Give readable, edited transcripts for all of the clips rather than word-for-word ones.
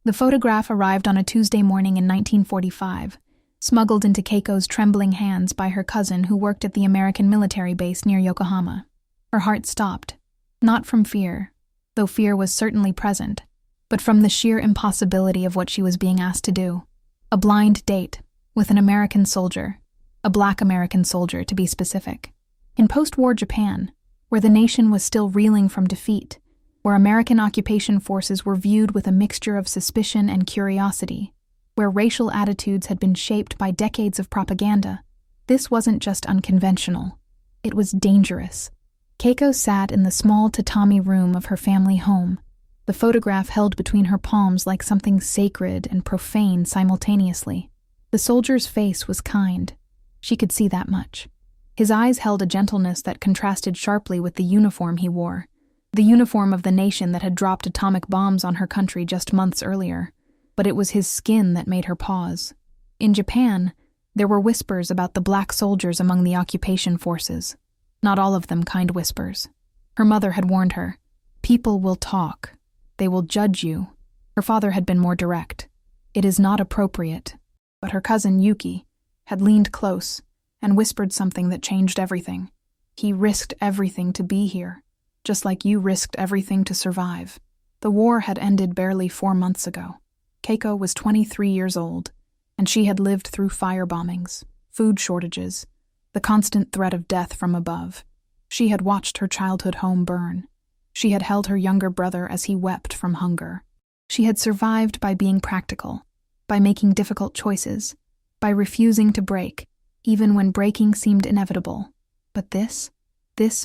The photograph arrived on a Tuesday morning in 1945, smuggled into Keiko's trembling hands by her cousin who worked at the American military base near Yokohama. Her heart stopped, not from fear, though fear was certainly present, but from the sheer impossibility of what she was being asked to do. A blind date with an American soldier, a Black American soldier to be specific. In post-war Japan, where the nation was still reeling from defeat, where American occupation forces were viewed with a mixture of suspicion and curiosity, where racial attitudes had been shaped by decades of propaganda, this wasn't just unconventional, it was dangerous. Keiko sat in the small tatami room of her family home, the photograph held between her palms like something sacred and profane simultaneously. The soldier's face was kind. She could see that much. His eyes held a gentleness that contrasted sharply with the uniform he wore, the uniform of the nation that had dropped atomic bombs on her country just months earlier. But it was his skin that made her pause. In Japan, there were whispers about the black soldiers among the occupation forces. Not all of them kind whispers. Her mother had warned her, "People will talk. They will judge you." Her father had been more direct. "It is not appropriate." But her cousin Yuki had leaned close and whispered something that changed everything. "He risked everything to be here, just like you risked everything to survive." The war had ended barely 4 months ago. Keiko was 23 years old, and she had lived through fire bombings, food shortages, the constant threat of death from above. She had watched her childhood home burn. She had held her younger brother as he wept from hunger. She had survived by being practical, by making difficult choices, by refusing to break, even when breaking seemed inevitable. But this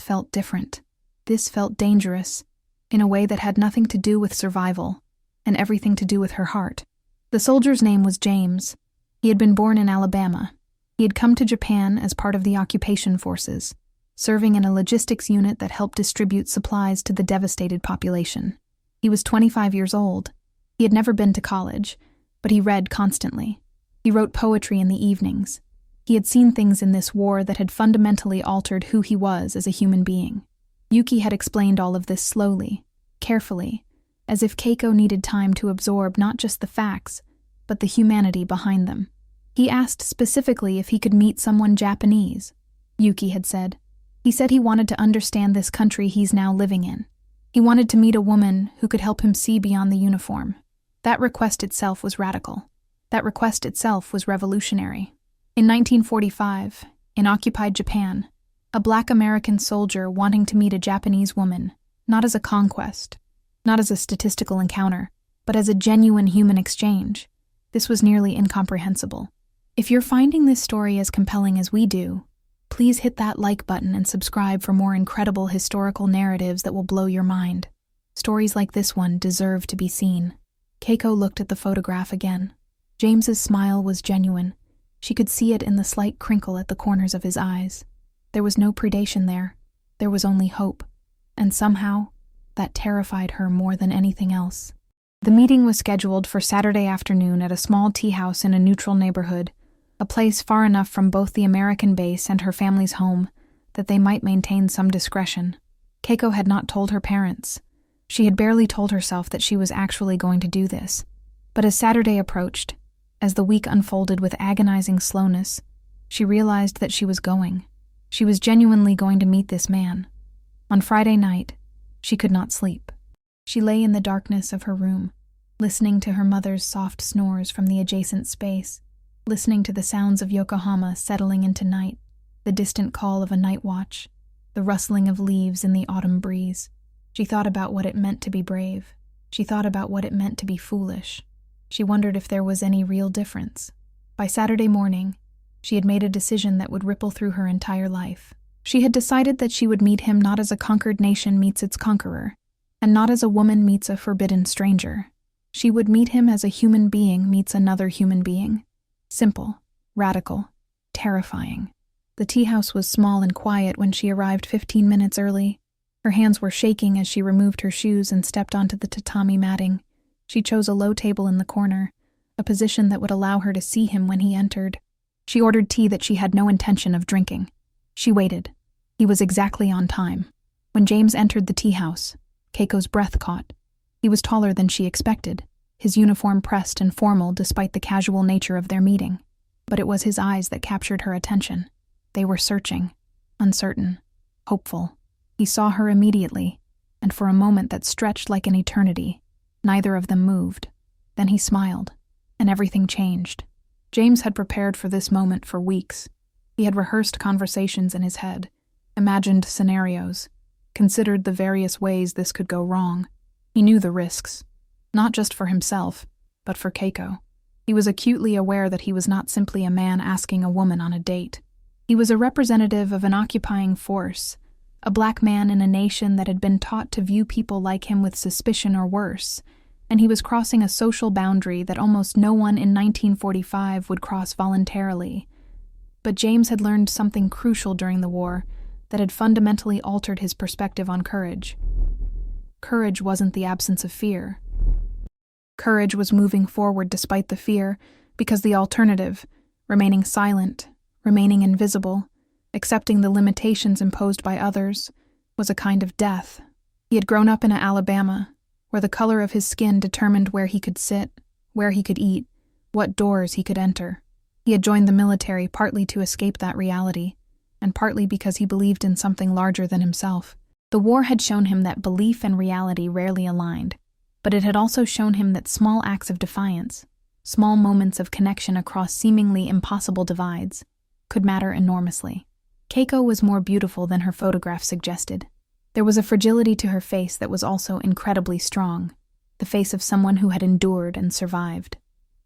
felt different. This felt dangerous, in a way that had nothing to do with survival, and everything to do with her heart. The soldier's name was James. He had been born in Alabama. He had come to Japan as part of the occupation forces, serving in a logistics unit that helped distribute supplies to the devastated population. He was 25 years old. He had never been to college, but he read constantly. He wrote poetry in the evenings. He had seen things in this war that had fundamentally altered who he was as a human being. Yuki had explained all of this slowly, carefully, as if Keiko needed time to absorb not just the facts, but the humanity behind them. He asked specifically if he could meet someone Japanese. Yuki had said. He said he wanted to understand this country he's now living in. He wanted to meet a woman who could help him see beyond the uniform. That request itself was radical. That request itself was revolutionary. In 1945, in occupied Japan, a Black American soldier wanting to meet a Japanese woman, not as a conquest, not as a statistical encounter, but as a genuine human exchange. This was nearly incomprehensible. If you're finding this story as compelling as we do, please hit that like button and subscribe for more incredible historical narratives that will blow your mind. Stories like this one deserve to be seen. Keiko looked at the photograph again. James's smile was genuine. She could see it in the slight crinkle at the corners of his eyes. There was no predation there. There was only hope. And somehow, that terrified her more than anything else. The meeting was scheduled for Saturday afternoon at a small tea house in a neutral neighborhood, a place far enough from both the American base and her family's home that they might maintain some discretion. Keiko had not told her parents. She had barely told herself that she was actually going to do this. But as Saturday approached, as the week unfolded with agonizing slowness, she realized that she was going. She was genuinely going to meet this man. On Friday night, she could not sleep. She lay in the darkness of her room, listening to her mother's soft snores from the adjacent space, listening to the sounds of Yokohama settling into night, the distant call of a night watch, the rustling of leaves in the autumn breeze. She thought about what it meant to be brave. She thought about what it meant to be foolish. She wondered if there was any real difference. By Saturday morning, she had made a decision that would ripple through her entire life. She had decided that she would meet him not as a conquered nation meets its conqueror, and not as a woman meets a forbidden stranger. She would meet him as a human being meets another human being. Simple, radical, terrifying. The tea house was small and quiet when she arrived 15 minutes early. Her hands were shaking as she removed her shoes and stepped onto the tatami matting. She chose a low table in the corner, a position that would allow her to see him when he entered. She ordered tea that she had no intention of drinking. She waited. He was exactly on time. When James entered the tea house, Keiko's breath caught. He was taller than she expected. his uniform pressed and formal despite the casual nature of their meeting. But it was his eyes that captured her attention. They were searching, uncertain, hopeful. He saw her immediately, and for a moment that stretched like an eternity, neither of them moved. Then he smiled, and everything changed. James had prepared for this moment for weeks. He had rehearsed conversations in his head, imagined scenarios, considered the various ways this could go wrong. He knew the risks, not just for himself, but for Keiko. He was acutely aware that he was not simply a man asking a woman on a date. He was a representative of an occupying force, a black man in a nation that had been taught to view people like him with suspicion or worse, and he was crossing a social boundary that almost no one in 1945 would cross voluntarily. But James had learned something crucial during the war that had fundamentally altered his perspective on courage. Courage wasn't the absence of fear. Courage was moving forward despite the fear, because the alternative, remaining silent, remaining invisible, accepting the limitations imposed by others, was a kind of death. He had grown up in Alabama, where the color of his skin determined where he could sit, where he could eat, what doors he could enter. He had joined the military partly to escape that reality, and partly because he believed in something larger than himself. The war had shown him that belief and reality rarely aligned, but it had also shown him that small acts of defiance, small moments of connection across seemingly impossible divides, could matter enormously. Keiko was more beautiful than her photograph suggested. There was a fragility to her face that was also incredibly strong, the face of someone who had endured and survived.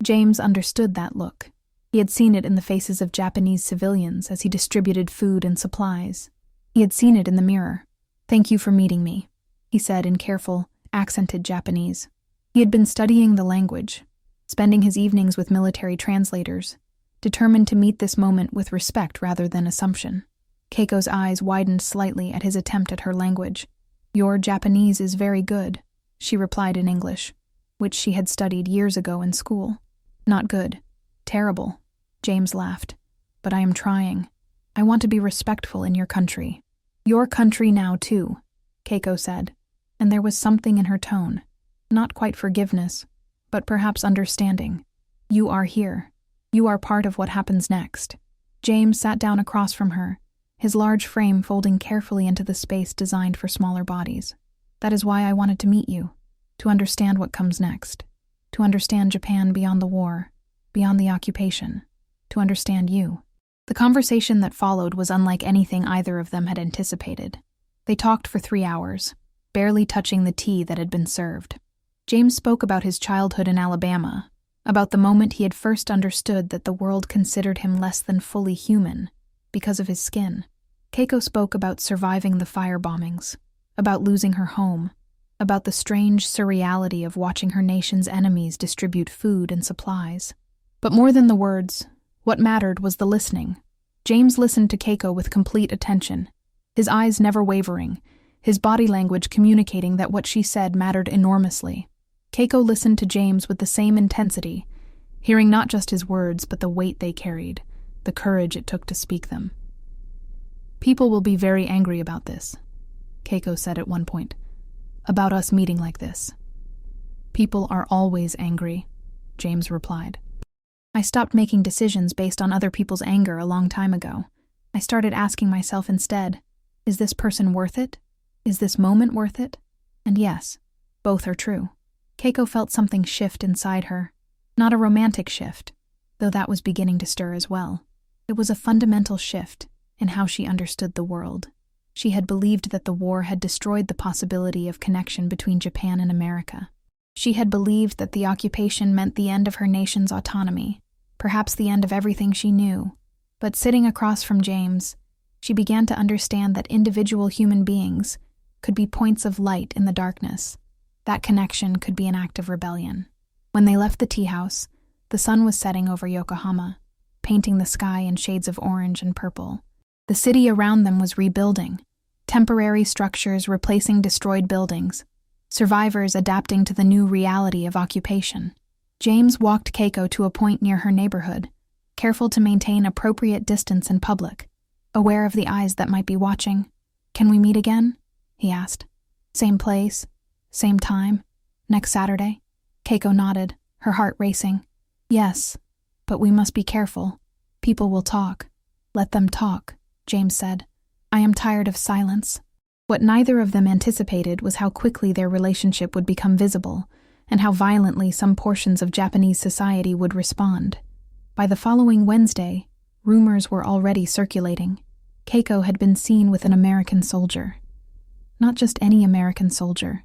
James understood that look. He had seen it in the faces of Japanese civilians as he distributed food and supplies. He had seen it in the mirror. "Thank you for meeting me," he said in careful, accented Japanese. He had been studying the language, spending his evenings with military translators, determined to meet this moment with respect rather than assumption. Keiko's eyes widened slightly at his attempt at her language. "Your Japanese is very good," she replied in English, which she had studied years ago in school. "Not good. Terrible," James laughed. "But I am trying. I want to be respectful in your country." "Your country now, too," Keiko said, and there was something in her tone. Not quite forgiveness, but perhaps understanding. "You are here. You are part of what happens next." James sat down across from her, his large frame folding carefully into the space designed for smaller bodies. "That is why I wanted to meet you, to understand what comes next, to understand Japan beyond the war, beyond the occupation, to understand you." The conversation that followed was unlike anything either of them had anticipated. They talked for 3 hours, barely touching the tea that had been served. James spoke about his childhood in Alabama, about the moment he had first understood that the world considered him less than fully human because of his skin. Keiko spoke about surviving the fire bombings, about losing her home, about the strange surreality of watching her nation's enemies distribute food and supplies. But more than the words, what mattered was the listening. James listened to Keiko with complete attention, his eyes never wavering, his body language communicating that what she said mattered enormously. Keiko listened to James with the same intensity, hearing not just his words but the weight they carried, the courage it took to speak them. "People will be very angry about this," Keiko said at one point, "about us meeting like this." "People are always angry," James replied. "I stopped making decisions based on other people's anger a long time ago. I started asking myself instead, is this person worth it? Is this moment worth it? And yes, both are true." Keiko felt something shift inside her. Not a romantic shift, though that was beginning to stir as well. It was a fundamental shift in how she understood the world. She had believed that the war had destroyed the possibility of connection between Japan and America. She had believed that the occupation meant the end of her nation's autonomy, perhaps the end of everything she knew. But sitting across from James, she began to understand that individual human beings could be points of light in the darkness. That connection could be an act of rebellion. When they left the tea house, the sun was setting over Yokohama, painting the sky in shades of orange and purple. The city around them was rebuilding, temporary structures replacing destroyed buildings, survivors adapting to the new reality of occupation. James walked Keiko to a point near her neighborhood, careful to maintain appropriate distance in public, aware of the eyes that might be watching. "Can we meet again?" he asked. "Same place, same time, next Saturday?" Keiko nodded, her heart racing. Yes, but we must be careful. People will talk. Let them talk, James said. I am tired of silence. What neither of them anticipated was how quickly their relationship would become visible, and how violently some portions of Japanese society would respond. By the following Wednesday, rumors were already circulating. Keiko had been seen with an American soldier. Not just any American soldier,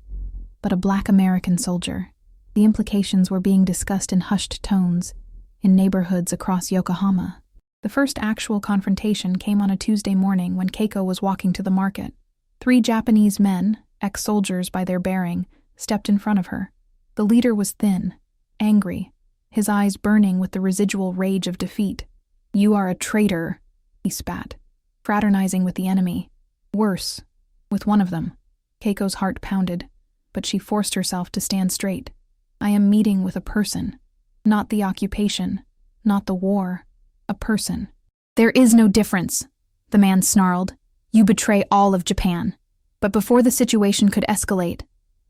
but a black American soldier. The implications were being discussed in hushed tones in neighborhoods across Yokohama. The first actual confrontation came on a Tuesday morning when Keiko was walking to the market. 3 Japanese men, ex-soldiers by their bearing, stepped in front of her. The leader was thin, angry, his eyes burning with the residual rage of defeat. You are a traitor, he spat, fraternizing with the enemy. Worse, with one of them. Keiko's heart pounded, but she forced herself to stand straight. I am meeting with a person, not the occupation, not the war, a person. There is no difference, the man snarled. You betray all of Japan. But before the situation could escalate,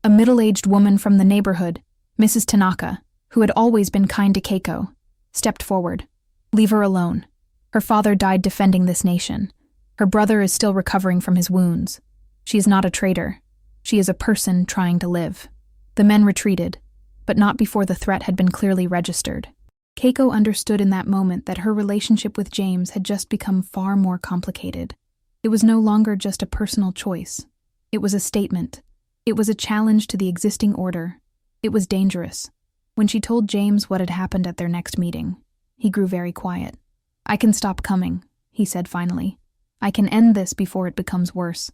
a middle-aged woman from the neighborhood, Mrs. Tanaka, who had always been kind to Keiko, stepped forward. Leave her alone. Her father died defending this nation. Her brother is still recovering from his wounds. She is not a traitor. She is a person trying to live. The men retreated, but not before the threat had been clearly registered. Keiko understood in that moment that her relationship with James had just become far more complicated. It was no longer just a personal choice. It was a statement. It was a challenge to the existing order. It was dangerous. When she told James what had happened at their next meeting, he grew very quiet. I can stop coming, he said finally. I can end this before it becomes worse.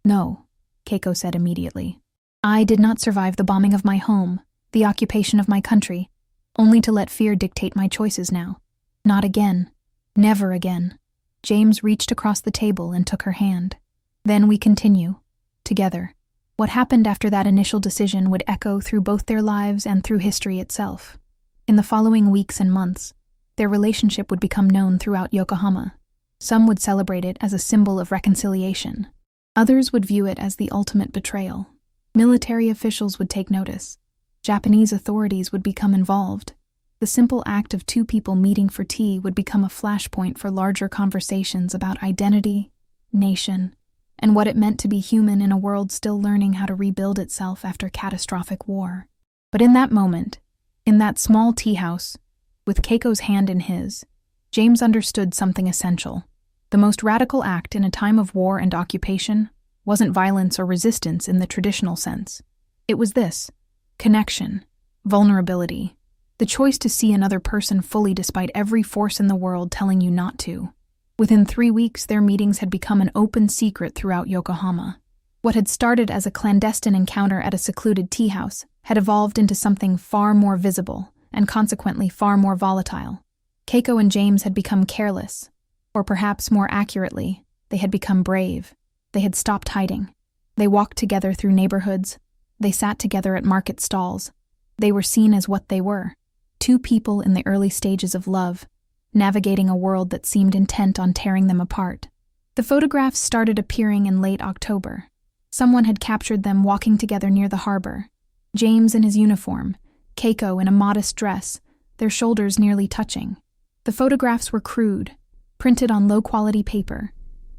No, Keiko said immediately. I did not survive the bombing of my home, the occupation of my country, only to let fear dictate my choices now. Not again. Never again. James reached across the table and took her hand. Then we continue. Together. What happened after that initial decision would echo through both their lives and through history itself. In the following weeks and months, their relationship would become known throughout Yokohama. Some would celebrate it as a symbol of reconciliation. Others would view it as the ultimate betrayal. Military officials would take notice. Japanese authorities would become involved. The simple act of 2 people meeting for tea would become a flashpoint for larger conversations about identity, nation, and what it meant to be human in a world still learning how to rebuild itself after catastrophic war. But in that moment, in that small tea house, with Keiko's hand in his, James understood something essential. The most radical act in a time of war and occupation wasn't violence or resistance in the traditional sense. It was this: connection, vulnerability, the choice to see another person fully despite every force in the world telling you not to. Within 3 weeks, their meetings had become an open secret throughout Yokohama. What had started as a clandestine encounter at a secluded tea house had evolved into something far more visible and consequently far more volatile. Keiko and James had become careless, or perhaps more accurately, they had become brave. They had stopped hiding. They walked together through neighborhoods. They sat together at market stalls. They were seen as what they were: 2 people in the early stages of love, navigating a world that seemed intent on tearing them apart. The photographs started appearing in late October. Someone had captured them walking together near the harbor. James in his uniform, Keiko in a modest dress, their shoulders nearly touching. The photographs were crude, printed on low-quality paper,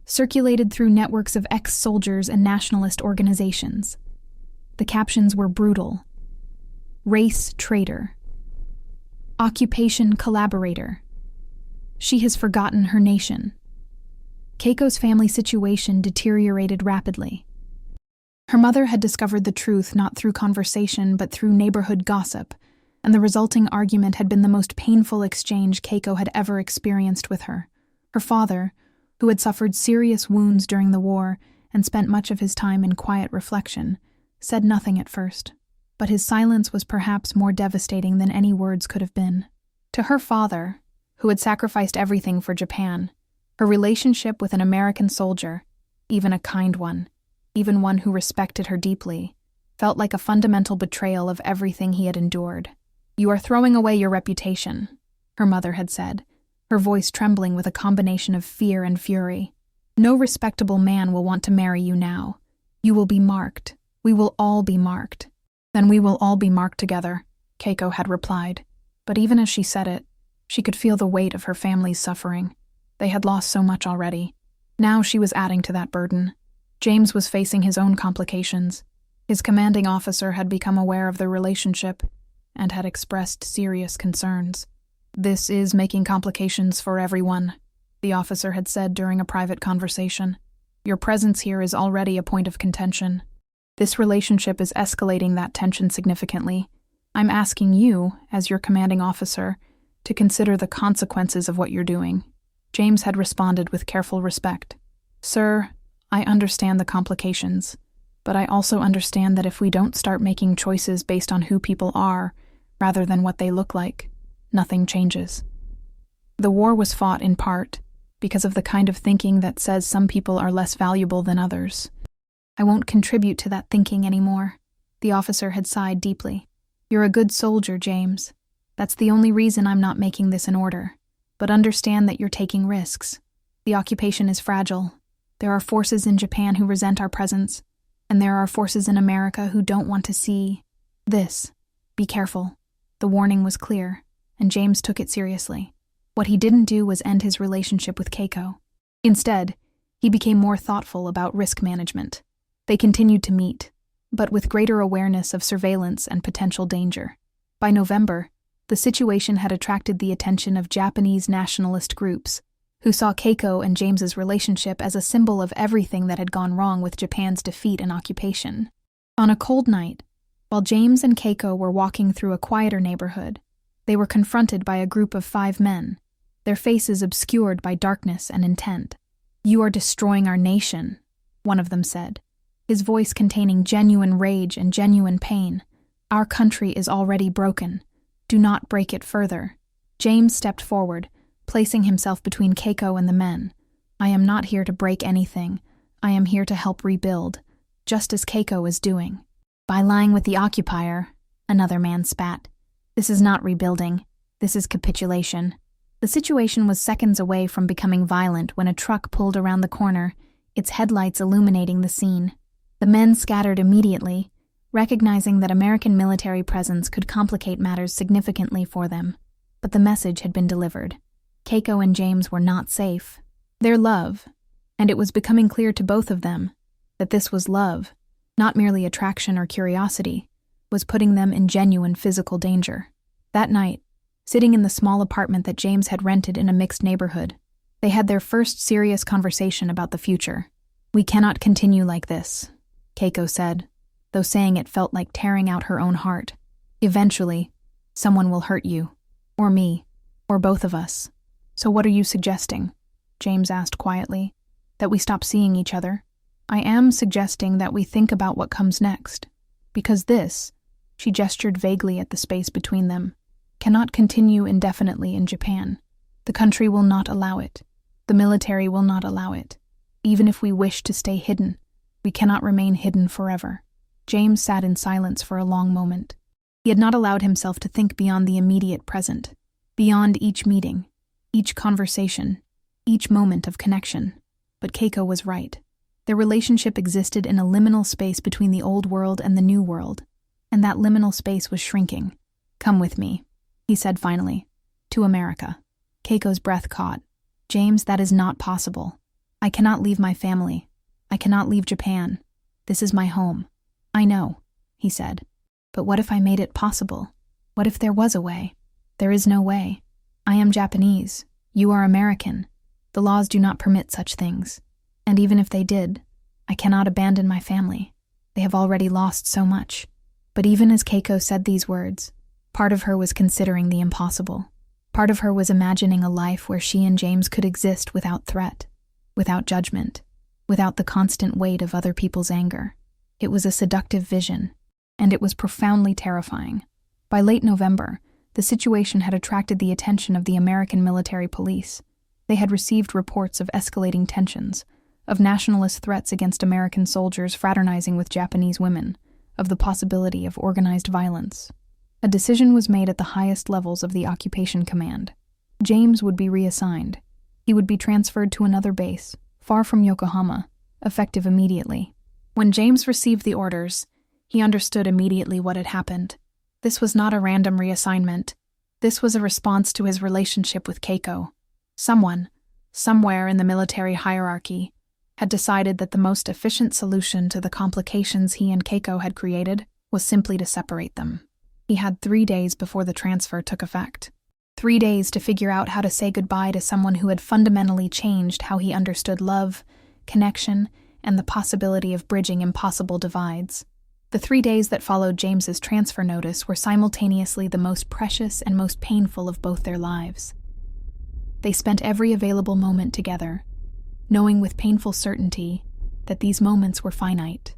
circulated through networks of ex-soldiers and nationalist organizations. The captions were brutal. Race traitor. Occupation collaborator. She has forgotten her nation. Keiko's family situation deteriorated rapidly. Her mother had discovered the truth not through conversation but through neighborhood gossip, and the resulting argument had been the most painful exchange Keiko had ever experienced with her. Her father, who had suffered serious wounds during the war and spent much of his time in quiet reflection, said nothing at first, but his silence was perhaps more devastating than any words could have been. To her father, who had sacrificed everything for Japan, her relationship with an American soldier, even a kind one, even one who respected her deeply, felt like a fundamental betrayal of everything he had endured. You are throwing away your reputation, her mother had said, her voice trembling with a combination of fear and fury. No respectable man will want to marry you now. You will be marked. We will all be marked. Then we will all be marked together, Keiko had replied. But even as she said it, she could feel the weight of her family's suffering. They had lost so much already. Now she was adding to that burden. James was facing his own complications. His commanding officer had become aware of their relationship and had expressed serious concerns. "This is making complications for everyone," the officer had said during a private conversation. "Your presence here is already a point of contention. This relationship is escalating that tension significantly. I'm asking you, as your commanding officer, to consider the consequences of what you're doing." James had responded with careful respect. "Sir, I understand the complications, but I also understand that if we don't start making choices based on who people are, rather than what they look like, nothing changes." The war was fought in part because of the kind of thinking that says some people are less valuable than others. "I won't contribute to that thinking anymore," the officer had sighed deeply. "You're a good soldier, James. That's the only reason I'm not making this an order. But understand that you're taking risks. The occupation is fragile. There are forces in Japan who resent our presence, and there are forces in America who don't want to see this. Be careful." The warning was clear, and James took it seriously. What he didn't do was end his relationship with Keiko. Instead, he became more thoughtful about risk management. They continued to meet, but with greater awareness of surveillance and potential danger. By November, the situation had attracted the attention of Japanese nationalist groups, who saw Keiko and James's relationship as a symbol of everything that had gone wrong with Japan's defeat and occupation. On a cold night, while James and Keiko were walking through a quieter neighborhood, they were confronted by a group of 5 men, their faces obscured by darkness and intent. "You are destroying our nation," one of them said, his voice containing genuine rage and genuine pain. "Our country is already broken. Do not break it further." James stepped forward, placing himself between Keiko and the men. "I am not here to break anything. I am here to help rebuild, just as Keiko is doing." "By lying with the occupier," another man spat. "This is not rebuilding. This is capitulation." The situation was seconds away from becoming violent when a truck pulled around the corner, its headlights illuminating the scene. The men scattered immediately, recognizing that American military presence could complicate matters significantly for them. But the message had been delivered. Keiko and James were not safe. Their love, and it was becoming clear to both of them that this was love, not merely attraction or curiosity, was putting them in genuine physical danger. That night, sitting in the small apartment that James had rented in a mixed neighborhood, they had their first serious conversation about the future. "We cannot continue like this," Keiko said, though saying it felt like tearing out her own heart. "Eventually, someone will hurt you, or me, or both of us." "So what are you suggesting?" James asked quietly. "That we stop seeing each other?" "I am suggesting that we think about what comes next. Because this," she gestured vaguely at the space between them, "cannot continue indefinitely in Japan. The country will not allow it. The military will not allow it. Even if we wish to stay hidden, we cannot remain hidden forever." James sat in silence for a long moment. He had not allowed himself to think beyond the immediate present, beyond each meeting, each conversation, each moment of connection. But Keiko was right. Their relationship existed in a liminal space between the old world and the new world, and that liminal space was shrinking. "Come with me," he said finally, "to America." Keiko's breath caught. "James, that is not possible. I cannot leave my family. I cannot leave Japan. This is my home." "I know," he said. "But what if I made it possible? What if there was a way?" "There is no way. I am Japanese. You are American. The laws do not permit such things. And even if they did, I cannot abandon my family. They have already lost so much." But even as Keiko said these words, part of her was considering the impossible. Part of her was imagining a life where she and James could exist without threat, without judgment, without the constant weight of other people's anger. It was a seductive vision, and it was profoundly terrifying. By late November, the situation had attracted the attention of the American military police. They had received reports of escalating tensions, of nationalist threats against American soldiers fraternizing with Japanese women, of the possibility of organized violence. A decision was made at the highest levels of the occupation command. James would be reassigned. He would be transferred to another base, far from Yokohama, effective immediately. When James received the orders, he understood immediately what had happened. This was not a random reassignment. This was a response to his relationship with Keiko. Someone, somewhere in the military hierarchy, had decided that the most efficient solution to the complications he and Keiko had created was simply to separate them. He had 3 days before the transfer took effect. 3 days to figure out how to say goodbye to someone who had fundamentally changed how he understood love, connection, and the possibility of bridging impossible divides. The 3 days that followed James's transfer notice were simultaneously the most precious and most painful of both their lives. They spent every available moment together, knowing with painful certainty that these moments were finite.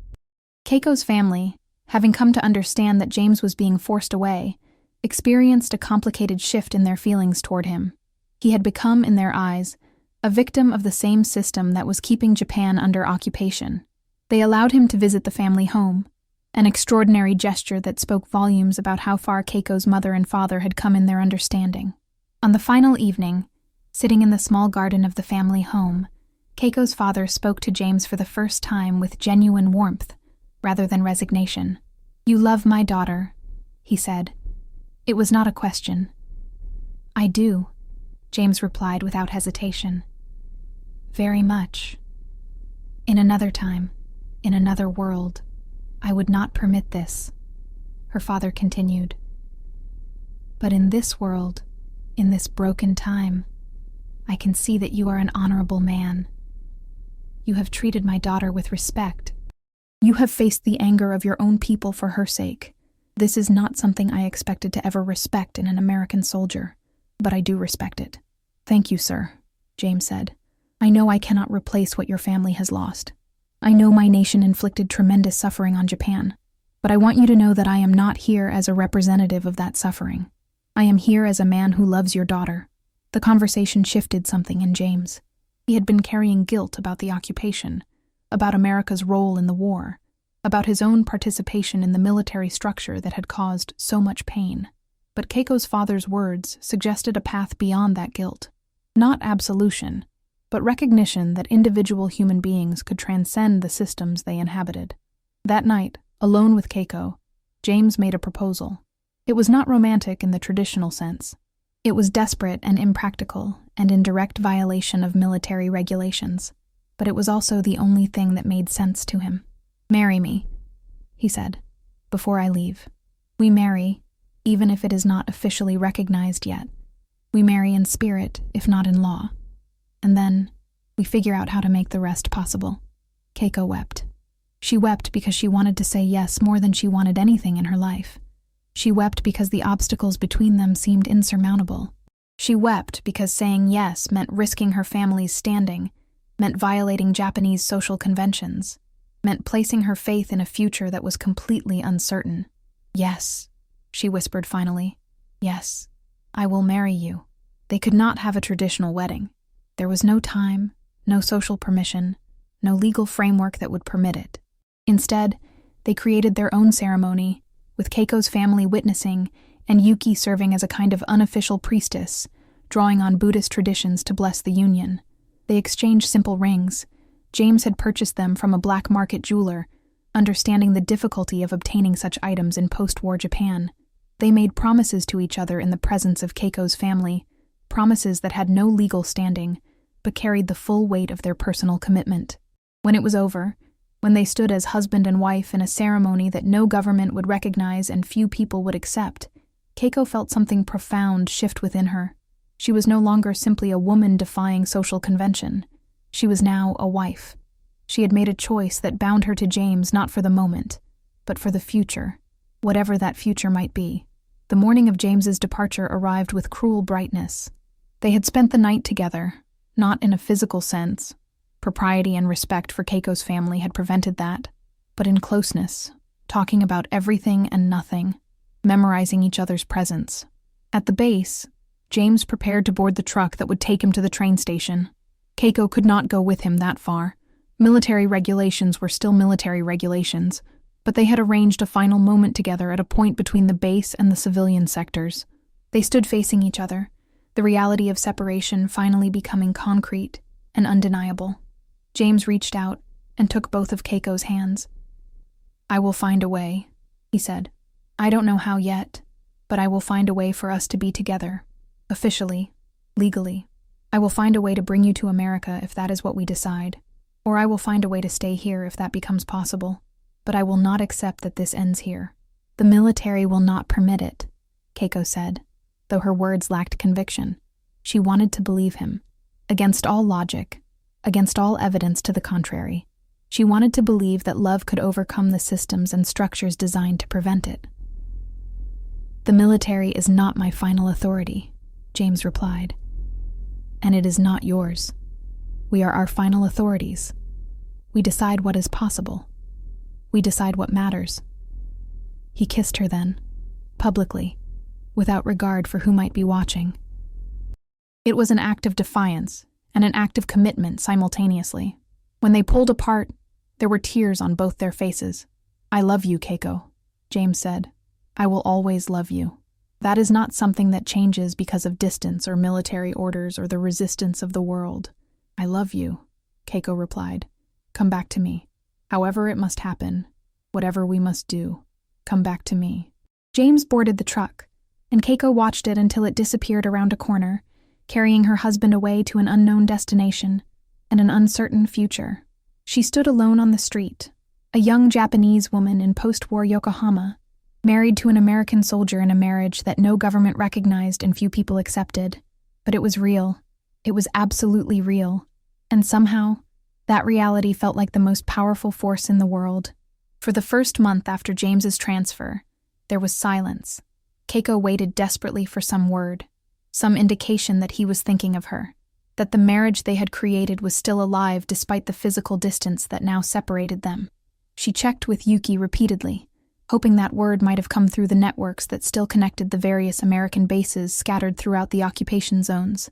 Keiko's family, having come to understand that James was being forced away, experienced a complicated shift in their feelings toward him. He had become, in their eyes, a victim of the same system that was keeping Japan under occupation. They allowed him to visit the family home, an extraordinary gesture that spoke volumes about how far Keiko's mother and father had come in their understanding. On the final evening, sitting in the small garden of the family home, Keiko's father spoke to James for the first time with genuine warmth, rather than resignation. "You love my daughter," he said. It was not a question. "I do," James replied without hesitation. "Very much. In another time, in another world, I would not permit this," her father continued. "But in this world, in this broken time, I can see that you are an honorable man. You have treated my daughter with respect. You have faced the anger of your own people for her sake. This is not something I expected to ever respect in an American soldier, but I do respect it." "Thank you, sir," James said. "I know I cannot replace what your family has lost. I know my nation inflicted tremendous suffering on Japan, but I want you to know that I am not here as a representative of that suffering. I am here as a man who loves your daughter." The conversation shifted something in James. He had been carrying guilt about the occupation, about America's role in the war, about his own participation in the military structure that had caused so much pain. But Keiko's father's words suggested a path beyond that guilt. Not absolution, but recognition that individual human beings could transcend the systems they inhabited. That night, alone with Keiko, James made a proposal. It was not romantic in the traditional sense. It was desperate and impractical, and in direct violation of military regulations. But it was also the only thing that made sense to him. "Marry me," he said, "before I leave. We marry, even if it is not officially recognized yet. We marry in spirit, if not in law. And then, we figure out how to make the rest possible." Keiko wept. She wept because she wanted to say yes more than she wanted anything in her life. She wept because the obstacles between them seemed insurmountable. She wept because saying yes meant risking her family's standing, meant violating Japanese social conventions, meant placing her faith in a future that was completely uncertain. "Yes," she whispered finally. "Yes, I will marry you." They could not have a traditional wedding. There was no time, no social permission, no legal framework that would permit it. Instead, they created their own ceremony, with Keiko's family witnessing and Yuki serving as a kind of unofficial priestess, drawing on Buddhist traditions to bless the union. They exchanged simple rings. James had purchased them from a black market jeweler, understanding the difficulty of obtaining such items in post-war Japan. They made promises to each other in the presence of Keiko's family, promises that had no legal standing, but carried the full weight of their personal commitment. When it was over, when they stood as husband and wife in a ceremony that no government would recognize and few people would accept, Keiko felt something profound shift within her. She was no longer simply a woman defying social convention. She was now a wife. She had made a choice that bound her to James not for the moment, but for the future, whatever that future might be. The morning of James's departure arrived with cruel brightness. They had spent the night together, not in a physical sense. Propriety and respect for Keiko's family had prevented that, but in closeness, talking about everything and nothing, memorizing each other's presence. At the base, James prepared to board the truck that would take him to the train station. Keiko could not go with him that far. Military regulations were still military regulations, but they had arranged a final moment together at a point between the base and the civilian sectors. They stood facing each other, the reality of separation finally becoming concrete and undeniable. James reached out and took both of Keiko's hands. "I will find a way," he said. I don't know how yet, but I will find a way for us to be together. Officially, legally. I will find a way to bring you to America if that is what we decide, or I will find a way to stay here if that becomes possible. But I will not accept that this ends here. The military will not permit it, Keiko said, though her words lacked conviction. She wanted to believe him, against all logic, against all evidence to the contrary. She wanted to believe that love could overcome the systems and structures designed to prevent it. The military is not my final authority, James replied. And it is not yours. We are our final authorities. We decide what is possible. We decide what matters. He kissed her then, publicly, without regard for who might be watching. It was an act of defiance and an act of commitment simultaneously. When they pulled apart, there were tears on both their faces. I love you, Keiko, James said. I will always love you. That is not something that changes because of distance or military orders or the resistance of the world. I love you, Keiko replied. Come back to me. However it must happen, whatever we must do, come back to me. James boarded the truck, and Keiko watched it until it disappeared around a corner, carrying her husband away to an unknown destination and an uncertain future. She stood alone on the street, a young Japanese woman in post-war Yokohama, married to an American soldier in a marriage that no government recognized and few people accepted. But it was real. It was absolutely real. And somehow, that reality felt like the most powerful force in the world. For the first month after James's transfer, there was silence. Keiko waited desperately for some word, some indication that he was thinking of her, that the marriage they had created was still alive despite the physical distance that now separated them. She checked with Yuki repeatedly, hoping that word might have come through the networks that still connected the various American bases scattered throughout the occupation zones.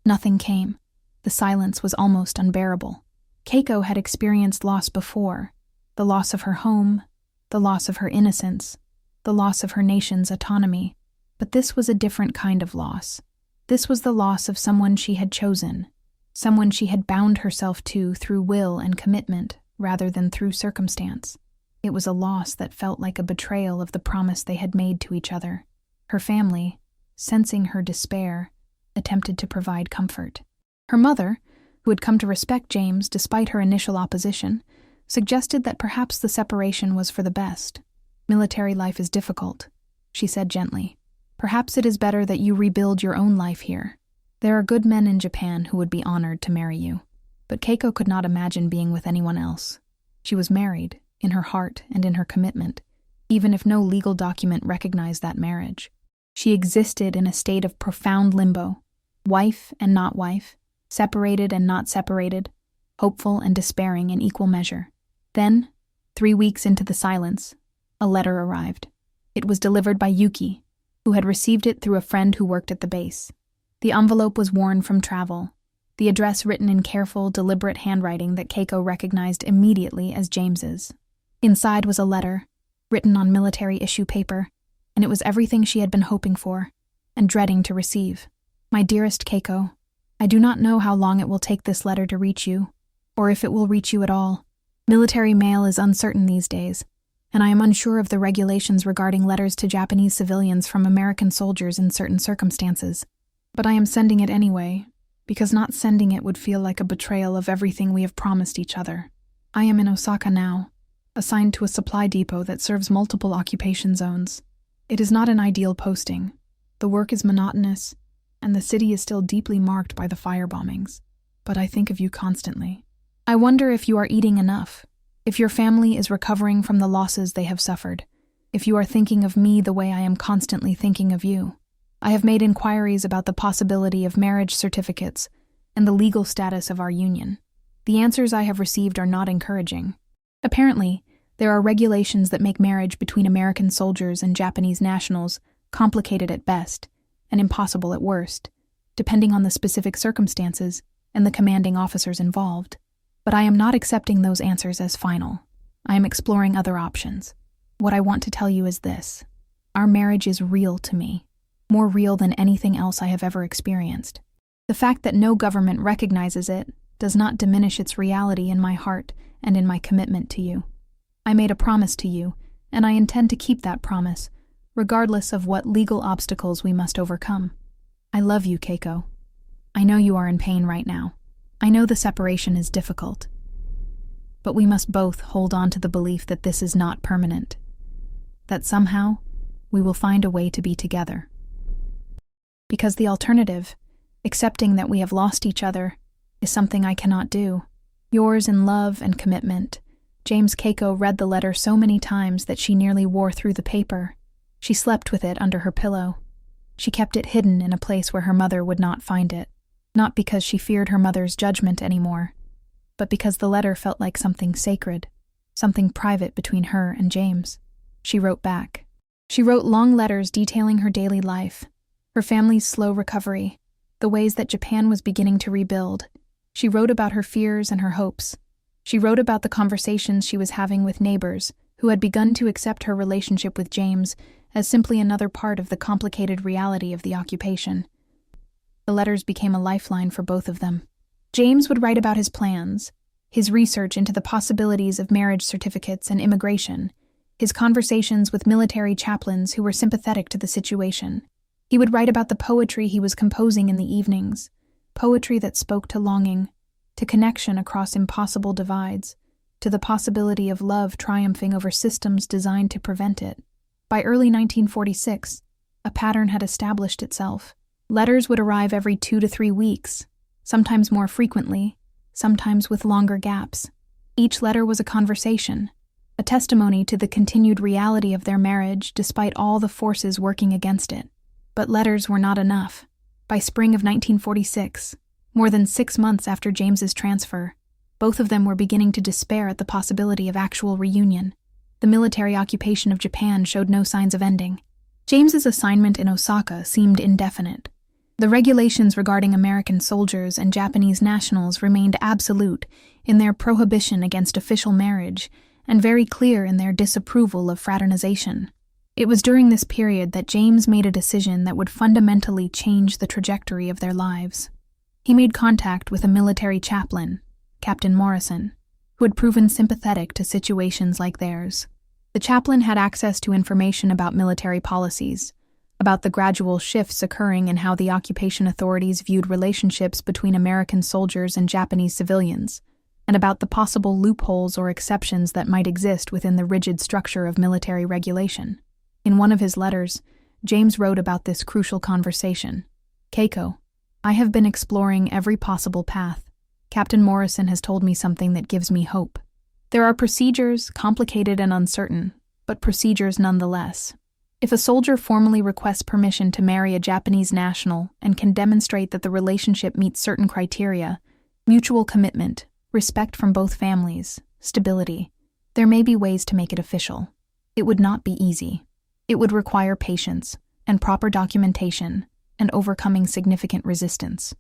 Nothing came. The silence was almost unbearable. Keiko had experienced loss before, the loss of her home, the loss of her innocence, the loss of her nation's autonomy. But this was a different kind of loss. This was the loss of someone she had chosen, someone she had bound herself to through will and commitment rather than through circumstance. It was a loss that felt like a betrayal of the promise they had made to each other. Her family, sensing her despair, attempted to provide comfort. Her mother, who had come to respect James despite her initial opposition, suggested that perhaps the separation was for the best. Military life is difficult, she said gently. Perhaps it is better that you rebuild your own life here. There are good men in Japan who would be honored to marry you. But Keiko could not imagine being with anyone else. She was married, in her heart and in her commitment, even if no legal document recognized that marriage. She existed in a state of profound limbo, wife and not wife, separated and not separated, hopeful and despairing in equal measure. Then, 3 weeks into the silence, a letter arrived. It was delivered by Yuki, who had received it through a friend who worked at the base. The envelope was worn from travel, the address written in careful, deliberate handwriting that Keiko recognized immediately as James's. Inside was a letter, written on military issue paper, and it was everything she had been hoping for and dreading to receive. My dearest Keiko, I do not know how long it will take this letter to reach you, or if it will reach you at all. Military mail is uncertain these days, and I am unsure of the regulations regarding letters to Japanese civilians from American soldiers in certain circumstances. But I am sending it anyway, because not sending it would feel like a betrayal of everything we have promised each other. I am in Osaka now, assigned to a supply depot that serves multiple occupation zones. It is not an ideal posting. The work is monotonous, and the city is still deeply marked by the fire bombings. But I think of you constantly. I wonder if you are eating enough, if your family is recovering from the losses they have suffered, if you are thinking of me the way I am constantly thinking of you. I have made inquiries about the possibility of marriage certificates and the legal status of our union. The answers I have received are not encouraging. Apparently, there are regulations that make marriage between American soldiers and Japanese nationals complicated at best and impossible at worst, depending on the specific circumstances and the commanding officers involved. But I am not accepting those answers as final. I am exploring other options. What I want to tell you is this. Our marriage is real to me, more real than anything else I have ever experienced. The fact that no government recognizes it does not diminish its reality in my heart and in my commitment to you. I made a promise to you, and I intend to keep that promise, regardless of what legal obstacles we must overcome. I love you, Keiko. I know you are in pain right now. I know the separation is difficult. But we must both hold on to the belief that this is not permanent. That somehow, we will find a way to be together. Because the alternative, accepting that we have lost each other, is something I cannot do. Yours in love and commitment. James. Keiko read the letter so many times that she nearly wore through the paper. She slept with it under her pillow. She kept it hidden in a place where her mother would not find it, not because she feared her mother's judgment anymore, but because the letter felt like something sacred, something private between her and James. She wrote back. She wrote long letters detailing her daily life, her family's slow recovery, the ways that Japan was beginning to rebuild. She wrote about her fears and her hopes. She wrote about the conversations she was having with neighbors who had begun to accept her relationship with James as simply another part of the complicated reality of the occupation. The letters became a lifeline for both of them. James would write about his plans, his research into the possibilities of marriage certificates and immigration, his conversations with military chaplains who were sympathetic to the situation. He would write about the poetry he was composing in the evenings, poetry that spoke to longing, to connection across impossible divides, to the possibility of love triumphing over systems designed to prevent it. By early 1946, a pattern had established itself. Letters would arrive every 2 to 3 weeks, sometimes more frequently, sometimes with longer gaps. Each letter was a conversation, a testimony to the continued reality of their marriage despite all the forces working against it. But letters were not enough. By spring of 1946, more than 6 months after James's transfer, both of them were beginning to despair at the possibility of actual reunion. The military occupation of Japan showed no signs of ending. James's assignment in Osaka seemed indefinite. The regulations regarding American soldiers and Japanese nationals remained absolute in their prohibition against official marriage and very clear in their disapproval of fraternization. It was during this period that James made a decision that would fundamentally change the trajectory of their lives. He made contact with a military chaplain, Captain Morrison, who had proven sympathetic to situations like theirs. The chaplain had access to information about military policies, about the gradual shifts occurring in how the occupation authorities viewed relationships between American soldiers and Japanese civilians, and about the possible loopholes or exceptions that might exist within the rigid structure of military regulation. In one of his letters, James wrote about this crucial conversation. Keiko, I have been exploring every possible path. Captain Morrison has told me something that gives me hope. There are procedures, complicated and uncertain, but procedures nonetheless. If a soldier formally requests permission to marry a Japanese national and can demonstrate that the relationship meets certain criteria, mutual commitment, respect from both families, stability, there may be ways to make it official. It would not be easy. It would require patience and proper documentation and overcoming significant resistance.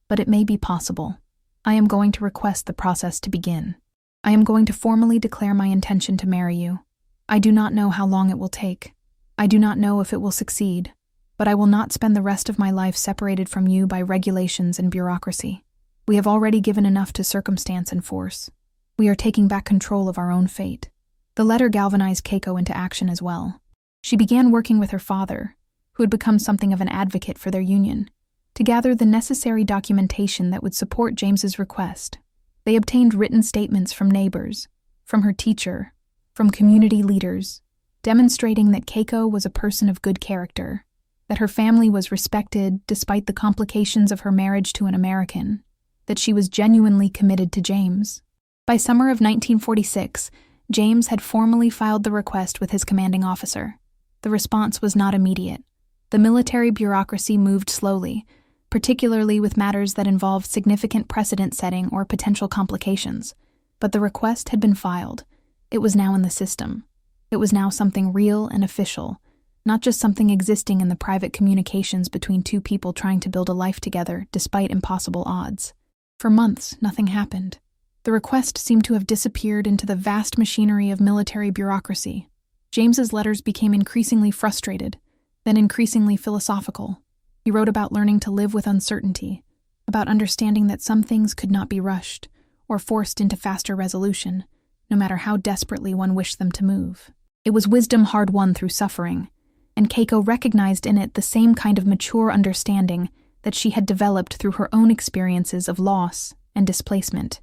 But it may be possible. I am going to request the process to begin. I am going to formally declare my intention to marry you. I do not know how long it will take. I do not know if it will succeed, but I will not spend the rest of my life separated from you by regulations and bureaucracy. We have already given enough to circumstance and force. We are taking back control of our own fate. The letter galvanized Keiko into action as well. She began working with her father, who had become something of an advocate for their union, to gather the necessary documentation that would support James's request. They obtained written statements from neighbors, from her teacher, from community leaders, demonstrating that Keiko was a person of good character, that her family was respected despite the complications of her marriage to an American, that she was genuinely committed to James. By summer of 1946, James had formally filed the request with his commanding officer. The response was not immediate. The military bureaucracy moved slowly, particularly with matters that involved significant precedent-setting or potential complications. But the request had been filed. It was now in the system. It was now something real and official, not just something existing in the private communications between two people trying to build a life together despite impossible odds. For months, nothing happened. The request seemed to have disappeared into the vast machinery of military bureaucracy. James's letters became increasingly frustrated, then increasingly philosophical. He wrote about learning to live with uncertainty, about understanding that some things could not be rushed or forced into faster resolution, no matter how desperately one wished them to move. It was wisdom hard-won through suffering, and Keiko recognized in it the same kind of mature understanding that she had developed through her own experiences of loss and displacement.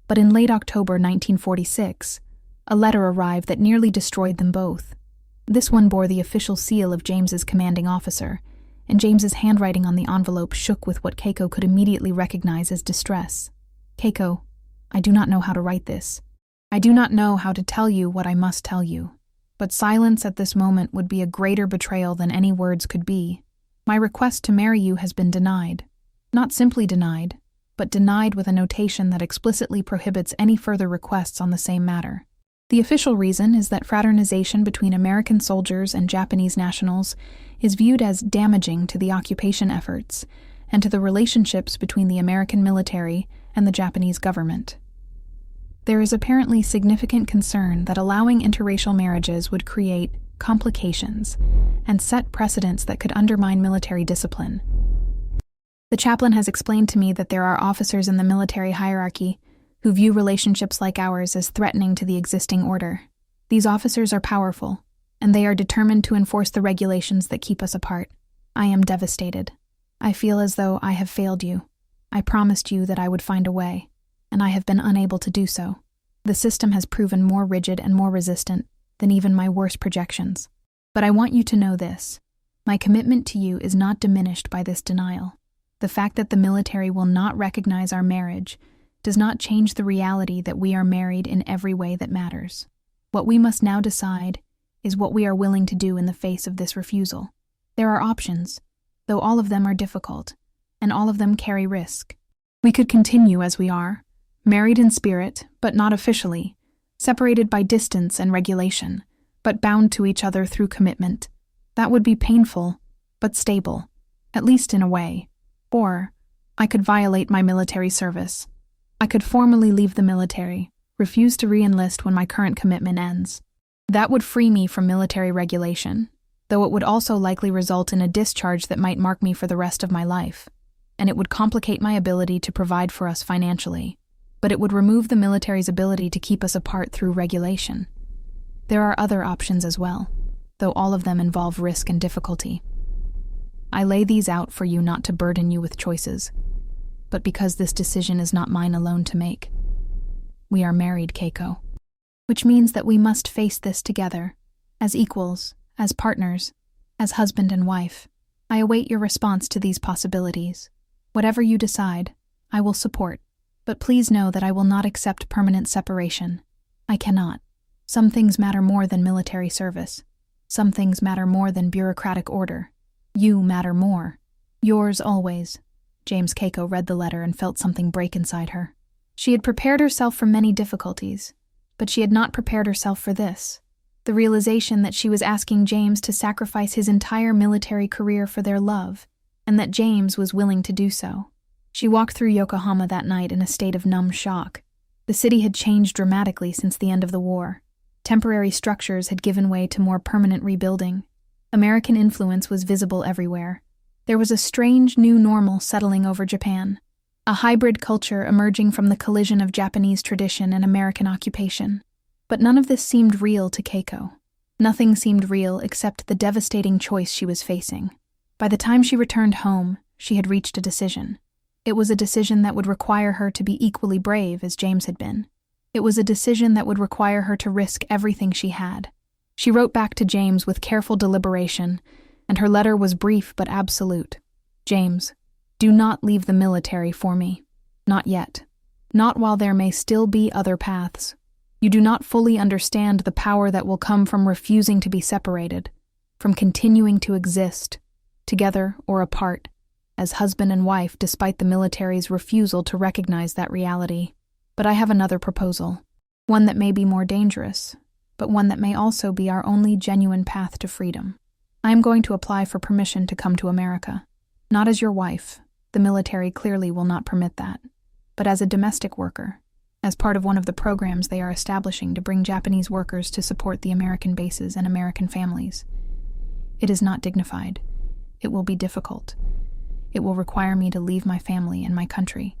But in late October 1946, a letter arrived that nearly destroyed them both. This one bore the official seal of James's commanding officer, and James's handwriting on the envelope shook with what Keiko could immediately recognize as distress. "Keiko, I do not know how to write this. I do not know how to tell you what I must tell you. But silence at this moment would be a greater betrayal than any words could be. My request to marry you has been denied. Not simply denied, but denied with a notation that explicitly prohibits any further requests on the same matter. The official reason is that fraternization between American soldiers and Japanese nationals is viewed as damaging to the occupation efforts and to the relationships between the American military and the Japanese government. There is apparently significant concern that allowing interracial marriages would create complications and set precedents that could undermine military discipline. The chaplain has explained to me that there are officers in the military hierarchy who view relationships like ours as threatening to the existing order. These officers are powerful, and they are determined to enforce the regulations that keep us apart. I am devastated. I feel as though I have failed you. I promised you that I would find a way, and I have been unable to do so. The system has proven more rigid and more resistant than even my worst projections. But I want you to know this. My commitment to you is not diminished by this denial. The fact that the military will not recognize our marriage does not change the reality that we are married in every way that matters. What we must now decide is what we are willing to do in the face of this refusal. There are options, though all of them are difficult, and all of them carry risk. We could continue as we are, married in spirit, but not officially, separated by distance and regulation, but bound to each other through commitment. That would be painful, but stable, at least in a way. Or, I could violate my military service. I could formally leave the military, refuse to re-enlist when my current commitment ends. That would free me from military regulation, though it would also likely result in a discharge that might mark me for the rest of my life, and it would complicate my ability to provide for us financially. But it would remove the military's ability to keep us apart through regulation. There are other options as well, though all of them involve risk and difficulty. I lay these out for you not to burden you with choices, but because this decision is not mine alone to make. We are married, Keiko, which means that we must face this together, as equals, as partners, as husband and wife. I await your response to these possibilities. Whatever you decide, I will support. But please know that I will not accept permanent separation. I cannot. Some things matter more than military service. Some things matter more than bureaucratic order. You matter more. Yours always. James. Keiko read the letter and felt something break inside her. She had prepared herself for many difficulties, but she had not prepared herself for this. The realization that she was asking James to sacrifice his entire military career for their love, and that James was willing to do so. She walked through Yokohama that night in a state of numb shock. The city had changed dramatically since the end of the war. Temporary structures had given way to more permanent rebuilding. American influence was visible everywhere. There was a strange new normal settling over Japan, a hybrid culture emerging from the collision of Japanese tradition and American occupation. But none of this seemed real to Keiko. Nothing seemed real except the devastating choice she was facing. By the time she returned home, she had reached a decision. It was a decision that would require her to be equally brave as James had been. It was a decision that would require her to risk everything she had. She wrote back to James with careful deliberation, and her letter was brief but absolute. James, do not leave the military for me. Not yet. Not while there may still be other paths. You do not fully understand the power that will come from refusing to be separated, from continuing to exist, together or apart, as husband and wife despite the military's refusal to recognize that reality. But I have another proposal, one that may be more dangerous, but one that may also be our only genuine path to freedom. I am going to apply for permission to come to America. Not as your wife, the military clearly will not permit that, but as a domestic worker, as part of one of the programs they are establishing to bring Japanese workers to support the American bases and American families. It is not dignified. It will be difficult. It will require me to leave my family and my country.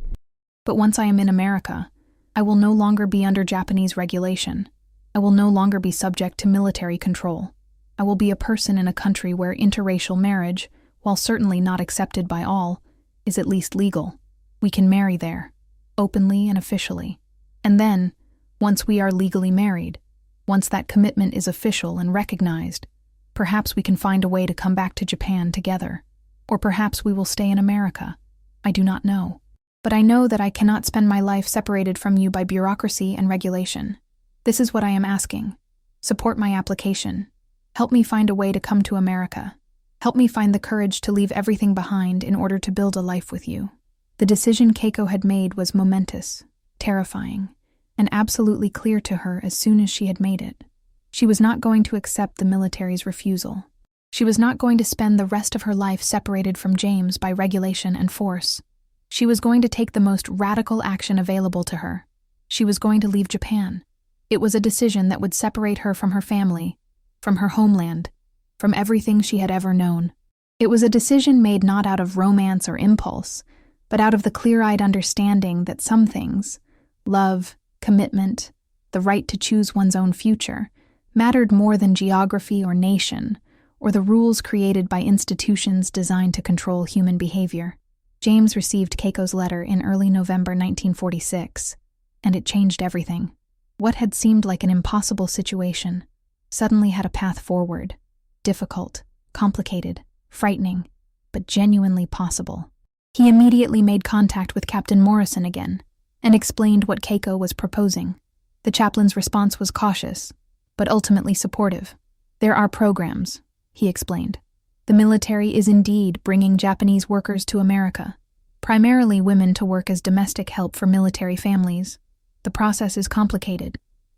But once I am in America, I will no longer be under Japanese regulation. I will no longer be subject to military control. I will be a person in a country where interracial marriage, while certainly not accepted by all, is at least legal. We can marry there, openly and officially. And then, once we are legally married, once that commitment is official and recognized, perhaps we can find a way to come back to Japan together. Or perhaps we will stay in America. I do not know. But I know that I cannot spend my life separated from you by bureaucracy and regulation. This is what I am asking. Support my application. Help me find a way to come to America. Help me find the courage to leave everything behind in order to build a life with you. The decision Keiko had made was momentous, terrifying, and absolutely clear to her as soon as she had made it. She was not going to accept the military's refusal. She was not going to spend the rest of her life separated from James by regulation and force. She was going to take the most radical action available to her. She was going to leave Japan. It was a decision that would separate her from her family, from her homeland, from everything she had ever known. It was a decision made not out of romance or impulse, but out of the clear-eyed understanding that some things, love, commitment, the right to choose one's own future, mattered more than geography or nation, or the rules created by institutions designed to control human behavior. James received Keiko's letter in early November 1946, and it changed everything. What had seemed like an impossible situation suddenly had a path forward. Difficult, complicated, frightening, but genuinely possible. He immediately made contact with Captain Morrison again, and explained what Keiko was proposing. The chaplain's response was cautious, but ultimately supportive. There are programs, he explained. The military is indeed bringing Japanese workers to America, primarily women to work as domestic help for military families. The process is complicated.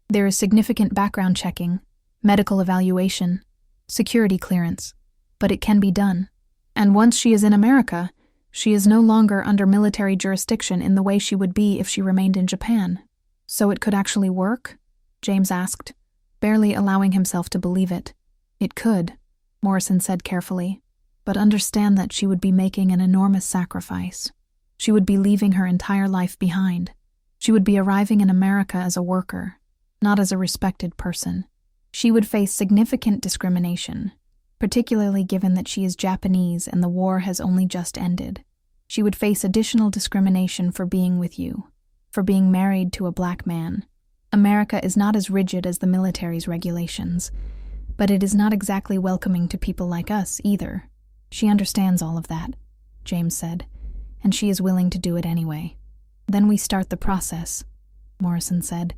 There is significant background checking, medical evaluation, security clearance, but it can be done. And once she is in America, she is no longer under military jurisdiction in the way she would be if she remained in Japan. So it could actually work? James asked, barely allowing himself to believe it. It could, Morrison said carefully, but understand that she would be making an enormous sacrifice. She would be leaving her entire life behind. She would be arriving in America as a worker, not as a respected person. She would face significant discrimination, particularly given that she is Japanese and the war has only just ended. She would face additional discrimination for being with you, for being married to a black man. America is not as rigid as the military's regulations, but it is not exactly welcoming to people like us either. She understands all of that, James said, and she is willing to do it anyway. Then we start the process, Morrison said.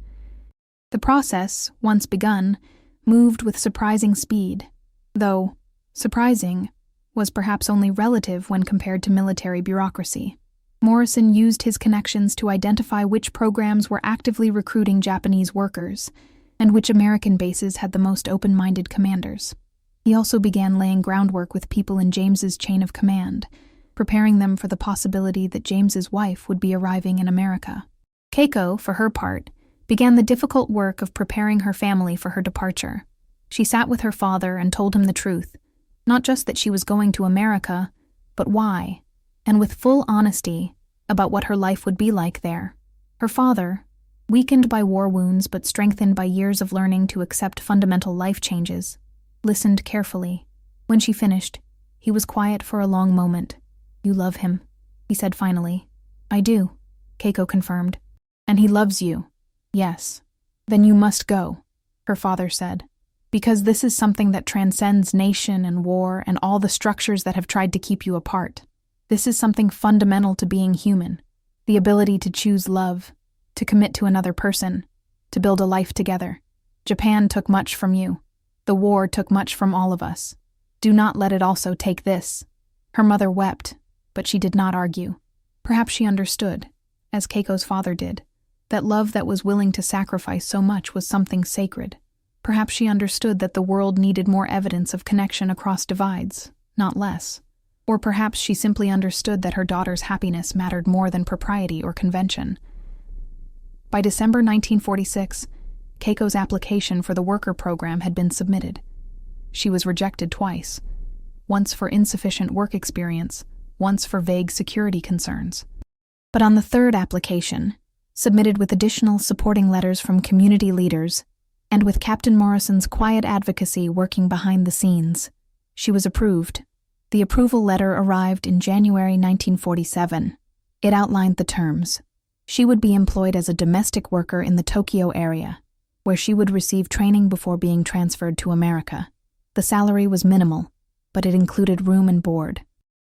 The process, once begun, moved with surprising speed, though surprising was perhaps only relative when compared to military bureaucracy. Morrison used his connections to identify which programs were actively recruiting Japanese workers and which American bases had the most open-minded commanders. He also began laying groundwork with people in James's chain of command, preparing them for the possibility that James's wife would be arriving in America. Keiko, for her part, began the difficult work of preparing her family for her departure. She sat with her father and told him the truth, not just that she was going to America, but why, and with full honesty about what her life would be like there. Her father, weakened by war wounds but strengthened by years of learning to accept fundamental life changes, listened carefully. When she finished, he was quiet for a long moment. "You love him," he said finally. "I do," Keiko confirmed. "And he loves you." "Yes." "Then you must go," her father said, "because this is something that transcends nation and war and all the structures that have tried to keep you apart. This is something fundamental to being human, the ability to choose love, to commit to another person, to build a life together. Japan took much from you. The war took much from all of us. Do not let it also take this." Her mother wept, but she did not argue. Perhaps she understood, as Keiko's father did, that love that was willing to sacrifice so much was something sacred. Perhaps she understood that the world needed more evidence of connection across divides, not less. Or perhaps she simply understood that her daughter's happiness mattered more than propriety or convention. By December 1946, Keiko's application for the worker program had been submitted. She was rejected twice, once for insufficient work experience, once for vague security concerns. But on the third application, submitted with additional supporting letters from community leaders, And with Captain Morrison's quiet advocacy working behind the scenes, she was approved. The approval letter arrived in January 1947. It outlined the terms. She would be employed as a domestic worker in the Tokyo area, where she would receive training before being transferred to America. The salary was minimal, but it included room and board.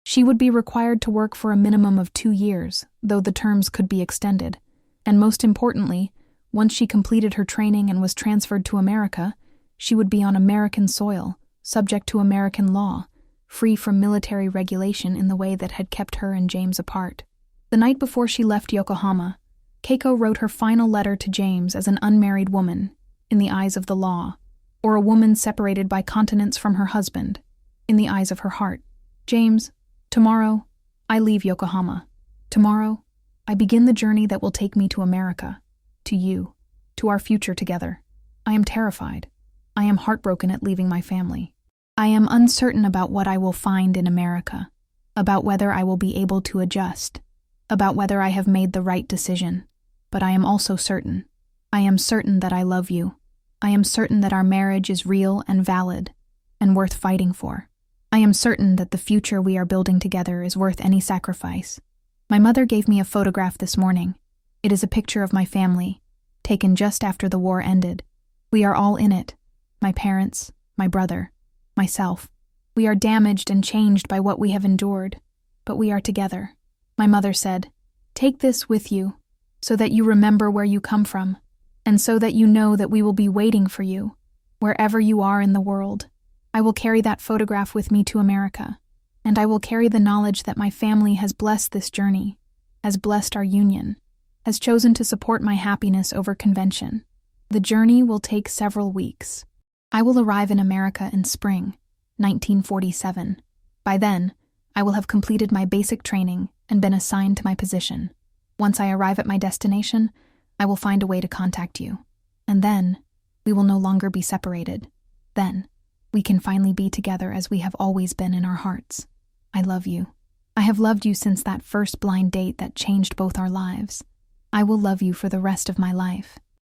She would be required to work for a minimum of 2 years, though the terms could be extended. And most importantly, once she completed her training and was transferred to America, she would be on American soil, subject to American law, free from military regulation in the way that had kept her and James apart. The night before she left Yokohama, Keiko wrote her final letter to James as an unmarried woman, in the eyes of the law, or a woman separated by continents from her husband, in the eyes of her heart. James, tomorrow, I leave Yokohama. Tomorrow, I begin the journey that will take me to America, to you, to our future together. I am terrified. I am heartbroken at leaving my family. I am uncertain about what I will find in America, about whether I will be able to adjust, about whether I have made the right decision. But I am also certain. I am certain that I love you. I am certain that our marriage is real and valid, and worth fighting for. I am certain that the future we are building together is worth any sacrifice. My mother gave me a photograph this morning. It is a picture of my family, taken just after the war ended. We are all in it. My parents, my brother, myself. We are damaged and changed by what we have endured, but we are together. My mother said, "Take this with you, so that you remember where you come from, and so that you know that we will be waiting for you, wherever you are in the world. I will carry that photograph with me to America, and I will carry the knowledge that my family has blessed this journey, has blessed our union, has chosen to support my happiness over convention. The journey will take several weeks. I will arrive in America in spring, 1947. By then, I will have completed my basic training and been assigned to my position. Once I arrive at my destination, I will find a way to contact you. And then, we will no longer be separated. Then, we can finally be together as we have always been in our hearts. I love you. I have loved you since that first blind date that changed both our lives. I will love you for the rest of my life.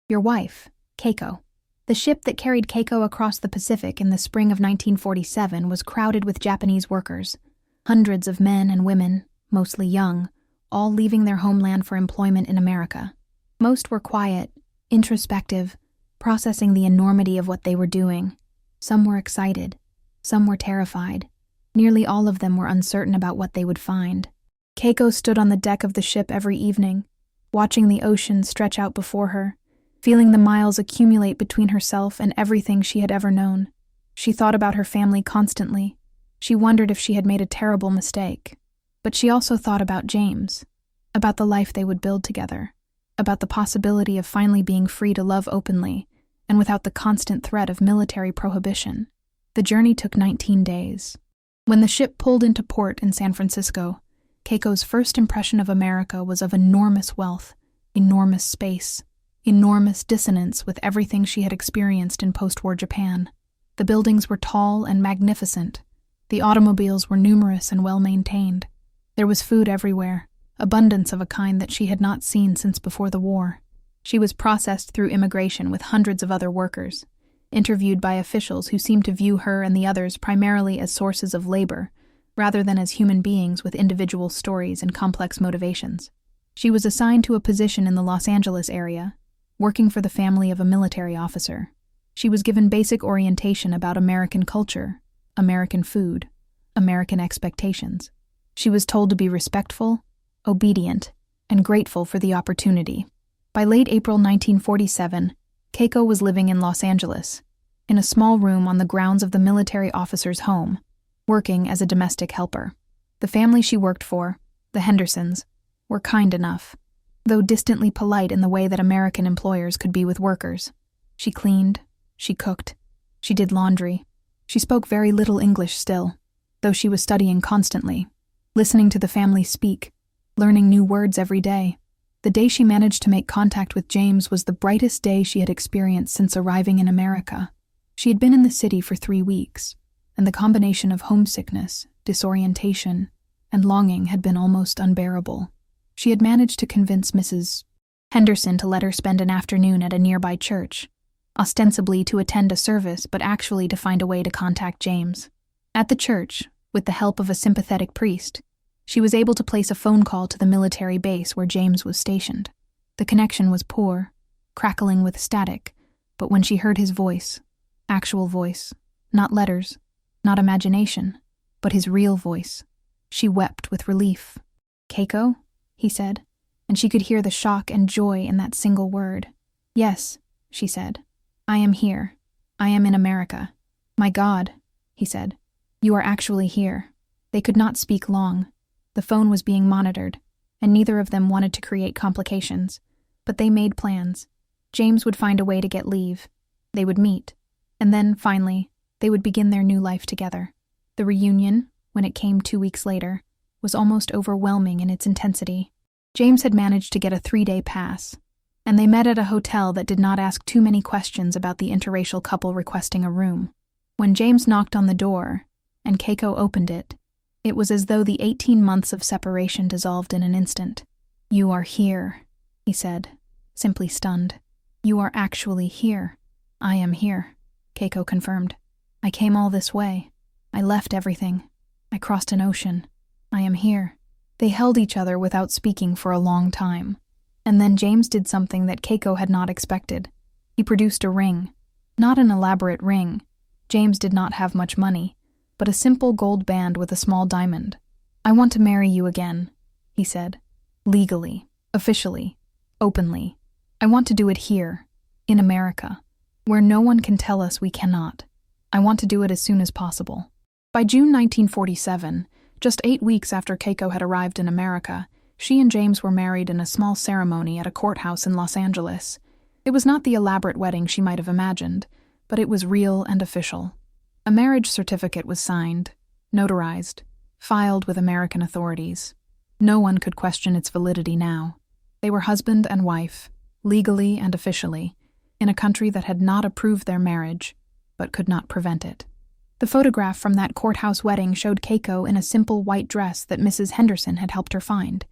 Your wife, Keiko." The ship that carried Keiko across the Pacific in the spring of 1947 was crowded with Japanese workers. Hundreds of men and women, mostly young, all leaving their homeland for employment in America. Most were quiet, introspective, processing the enormity of what they were doing. Some were excited. Some were terrified. Nearly all of them were uncertain about what they would find. Keiko stood on the deck of the ship every evening, watching the ocean stretch out before her, feeling the miles accumulate between herself and everything she had ever known. She thought about her family constantly. She wondered if she had made a terrible mistake. But she also thought about James, about the life they would build together, about the possibility of finally being free to love openly and without the constant threat of military prohibition. The journey took 19 days. When the ship pulled into port in San Francisco, Keiko's first impression of America was of enormous wealth, enormous space, enormous dissonance with everything she had experienced in post-war Japan. The buildings were tall and magnificent. The automobiles were numerous and well-maintained. There was food everywhere, abundance of a kind that she had not seen since before the war. She was processed through immigration with hundreds of other workers, interviewed by officials who seemed to view her and the others primarily as sources of labor, rather than as human beings with individual stories and complex motivations. She was assigned to a position in the Los Angeles area, working for the family of a military officer. She was given basic orientation about American culture, American food, American expectations. She was told to be respectful, obedient, and grateful for the opportunity. By late April 1947, Keiko was living in Los Angeles, in a small room on the grounds of the military officer's home, working as a domestic helper. The family she worked for, the Hendersons, were kind enough, though distantly polite in the way that American employers could be with workers. She cleaned, she cooked, she did laundry. She spoke very little English still, though she was studying constantly, listening to the family speak, learning new words every day. The day she managed to make contact with James was the brightest day she had experienced since arriving in America. She had been in the city for 3 weeks, and the combination of homesickness, disorientation, and longing had been almost unbearable. She had managed to convince Mrs. Henderson to let her spend an afternoon at a nearby church, ostensibly to attend a service but actually to find a way to contact James. At the church, with the help of a sympathetic priest, she was able to place a phone call to the military base where James was stationed. The connection was poor, crackling with static, but when she heard his voice, actual voice, not letters, not imagination, but his real voice, she wept with relief. "Keiko?" he said, and she could hear the shock and joy in that single word. "Yes," she said. "I am here. I am in America." "My God," he said. "You are actually here." They could not speak long. The phone was being monitored, and neither of them wanted to create complications. But they made plans. James would find a way to get leave. They would meet. And then, finally, they would begin their new life together. The reunion, when it came 2 weeks later, was almost overwhelming in its intensity. James had managed to get a 3-day pass, and they met at a hotel that did not ask too many questions about the interracial couple requesting a room. When James knocked on the door, and Keiko opened it, it was as though the 18 months of separation dissolved in an instant. "You are here," he said, simply stunned. "You are actually here." "I am here," Keiko confirmed. "I came all this way. I left everything. I crossed an ocean. I am here." They held each other without speaking for a long time. And then James did something that Keiko had not expected. He produced a ring. Not an elaborate ring. James did not have much money, but a simple gold band with a small diamond. "I want to marry you again," he said. "Legally, officially, openly. I want to do it here, in America, where no one can tell us we cannot. I want to do it as soon as possible." By June 1947, just 8 weeks after Keiko had arrived in America, she and James were married in a small ceremony at a courthouse in Los Angeles. It was not the elaborate wedding she might have imagined, but it was real and official. A marriage certificate was signed, notarized, filed with American authorities. No one could question its validity now. They were husband and wife, legally and officially, in a country that had not approved their marriage, but could not prevent it. The photograph from that courthouse wedding showed Keiko in a simple white dress that Mrs. Henderson had helped her find,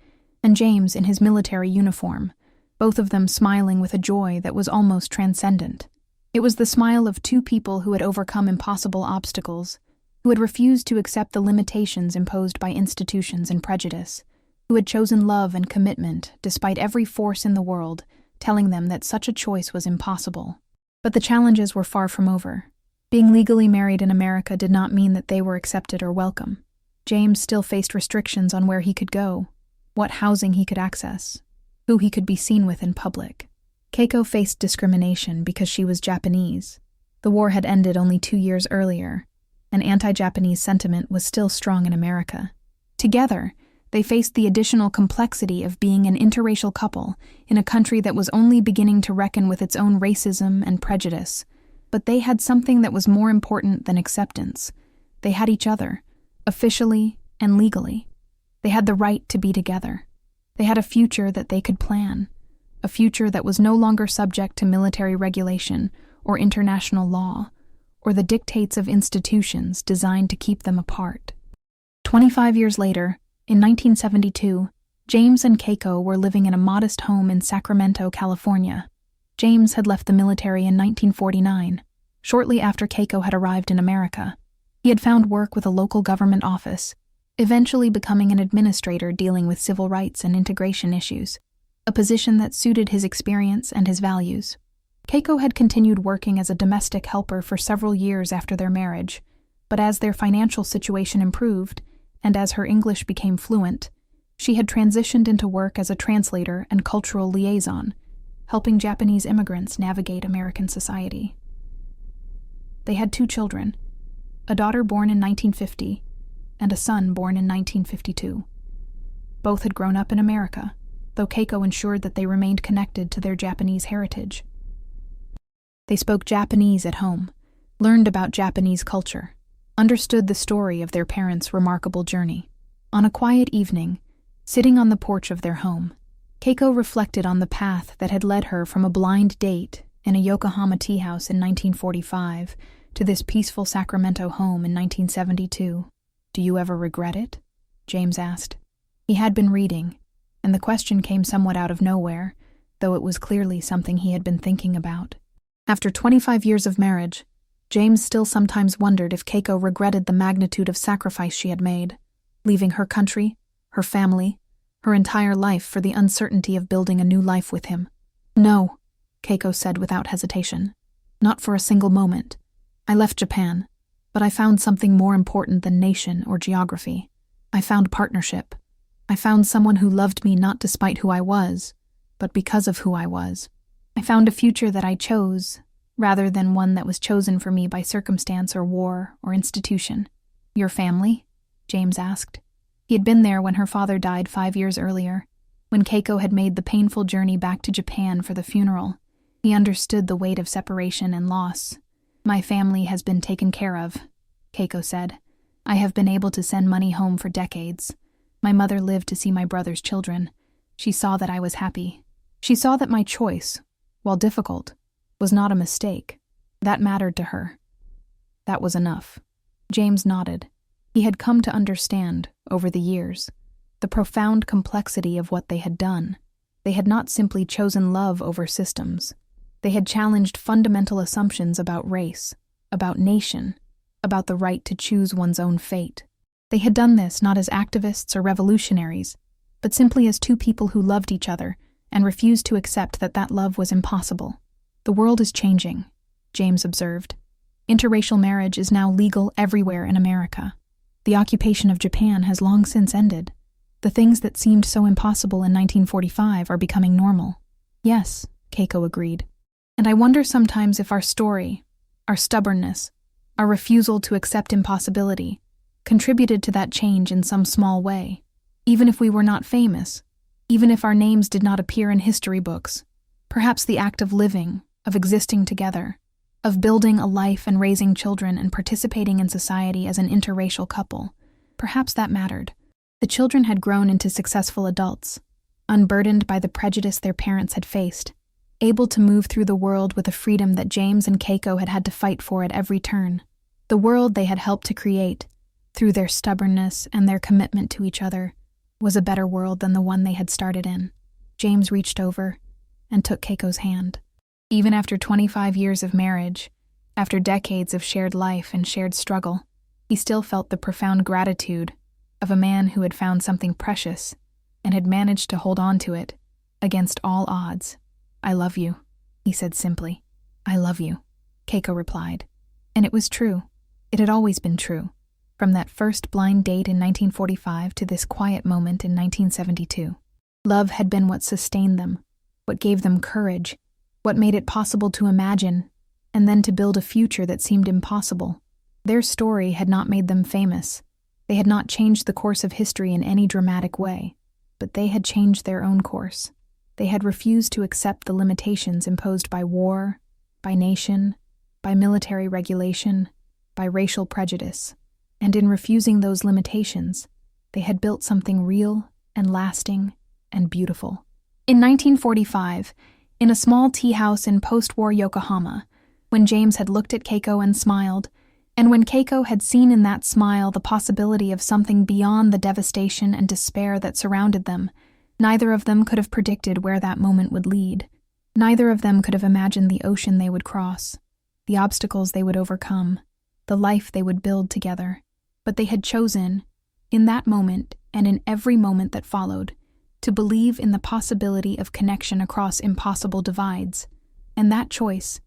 and James in his military uniform, both of them smiling with a joy that was almost transcendent. It was the smile of two people who had overcome impossible obstacles, who had refused to accept the limitations imposed by institutions and prejudice, who had chosen love and commitment despite every force in the world telling them that such a choice was impossible. But the challenges were far from over. Being legally married in America did not mean that they were accepted or welcome. James still faced restrictions on where he could go, what housing he could access, who he could be seen with in public. Keiko faced discrimination because she was Japanese. The war had ended only 2 years earlier, and anti-Japanese sentiment was still strong in America. Together, they faced the additional complexity of being an interracial couple in a country that was only beginning to reckon with its own racism and prejudice. But they had something that was more important than acceptance. They had each other, officially and legally. They had the right to be together. They had a future that they could plan, a future that was no longer subject to military regulation or international law, or the dictates of institutions designed to keep them apart. 25 years later, in 1972, James and Keiko were living in a modest home in Sacramento, California. James had left the military in 1949, shortly after Keiko had arrived in America. He had found work with a local government office, eventually becoming an administrator dealing with civil rights and integration issues, a position that suited his experience and his values. Keiko had continued working as a domestic helper for several years after their marriage, but as their financial situation improved, and as her English became fluent, she had transitioned into work as a translator and cultural liaison, helping Japanese immigrants navigate American society. They had 2 children, a daughter born in 1950 and a son born in 1952. Both had grown up in America, though Keiko ensured that they remained connected to their Japanese heritage. They spoke Japanese at home, learned about Japanese culture, understood the story of their parents' remarkable journey. On a quiet evening, sitting on the porch of their home, Keiko reflected on the path that had led her from a blind date in a Yokohama tea house in 1945 to this peaceful Sacramento home in 1972. "Do you ever regret it?" James asked. He had been reading, and the question came somewhat out of nowhere, though it was clearly something he had been thinking about. After 25 years of marriage, James still sometimes wondered if Keiko regretted the magnitude of sacrifice she had made, leaving her country, her family, her entire life for the uncertainty of building a new life with him. "No," Keiko said without hesitation. "Not for a single moment. I left Japan, but I found something more important than nation or geography. I found partnership. I found someone who loved me not despite who I was, but because of who I was. I found a future that I chose, rather than one that was chosen for me by circumstance or war or institution." "Your family?" James asked. He had been there when her father died 5 years earlier, when Keiko had made the painful journey back to Japan for the funeral. He understood the weight of separation and loss. "My family has been taken care of," Keiko said. "I have been able to send money home for decades. My mother lived to see my brother's children. She saw that I was happy. She saw that my choice, while difficult, was not a mistake. That mattered to her. That was enough." James nodded. He had come to understand, over the years, the profound complexity of what they had done. They had not simply chosen love over systems. They had challenged fundamental assumptions about race, about nation, about the right to choose one's own fate. They had done this not as activists or revolutionaries, but simply as two people who loved each other and refused to accept that that love was impossible. "The world is changing," James observed. "Interracial marriage is now legal everywhere in America. The occupation of Japan has long since ended. The things that seemed so impossible in 1945 are becoming normal." "Yes," Keiko agreed. "And I wonder sometimes if our story, our stubbornness, our refusal to accept impossibility, contributed to that change in some small way. Even if we were not famous, even if our names did not appear in history books, perhaps the act of living, of existing together, of building a life and raising children and participating in society as an interracial couple, perhaps that mattered." The children had grown into successful adults, unburdened by the prejudice their parents had faced, able to move through the world with a freedom that James and Keiko had had to fight for at every turn. The world they had helped to create, through their stubbornness and their commitment to each other, was a better world than the one they had started in. James reached over and took Keiko's hand. Even after 25 years of marriage, after decades of shared life and shared struggle, he still felt the profound gratitude of a man who had found something precious and had managed to hold on to it against all odds. "I love you," he said simply. "I love you," Keiko replied. And it was true. It had always been true, from that first blind date in 1945 to this quiet moment in 1972. Love had been what sustained them, what gave them courage, what made it possible to imagine, and then to build a future that seemed impossible. Their story had not made them famous. They had not changed the course of history in any dramatic way, but they had changed their own course. They had refused to accept the limitations imposed by war, by nation, by military regulation, by racial prejudice, and in refusing those limitations, they had built something real and lasting and beautiful. In 1945, in a small tea house in post-war Yokohama, when James had looked at Keiko and smiled, and when Keiko had seen in that smile the possibility of something beyond the devastation and despair that surrounded them, neither of them could have predicted where that moment would lead. Neither of them could have imagined the ocean they would cross, the obstacles they would overcome, the life they would build together. But they had chosen, in that moment and in every moment that followed, to believe in the possibility of connection across impossible divides. And that choice,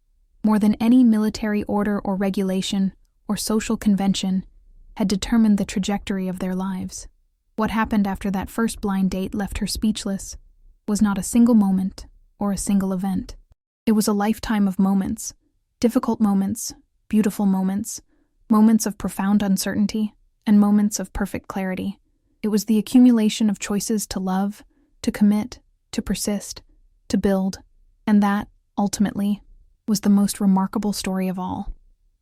more than any military order or regulation or social convention, had determined the trajectory of their lives. What happened after that first blind date left her speechless was not a single moment or a single event. It was a lifetime of moments, difficult moments, beautiful moments, moments of profound uncertainty, and moments of perfect clarity. It was the accumulation of choices to love, to commit, to persist, to build, and that, ultimately, was the most remarkable story of all.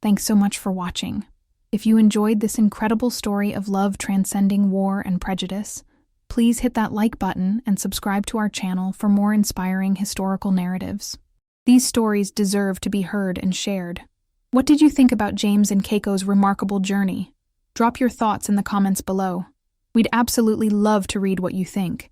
Thanks so much for watching. If you enjoyed this incredible story of love transcending war and prejudice, please hit that like button and subscribe to our channel for more inspiring historical narratives. These stories deserve to be heard and shared. What did you think about James and Keiko's remarkable journey? Drop your thoughts in the comments below. We'd absolutely love to read what you think.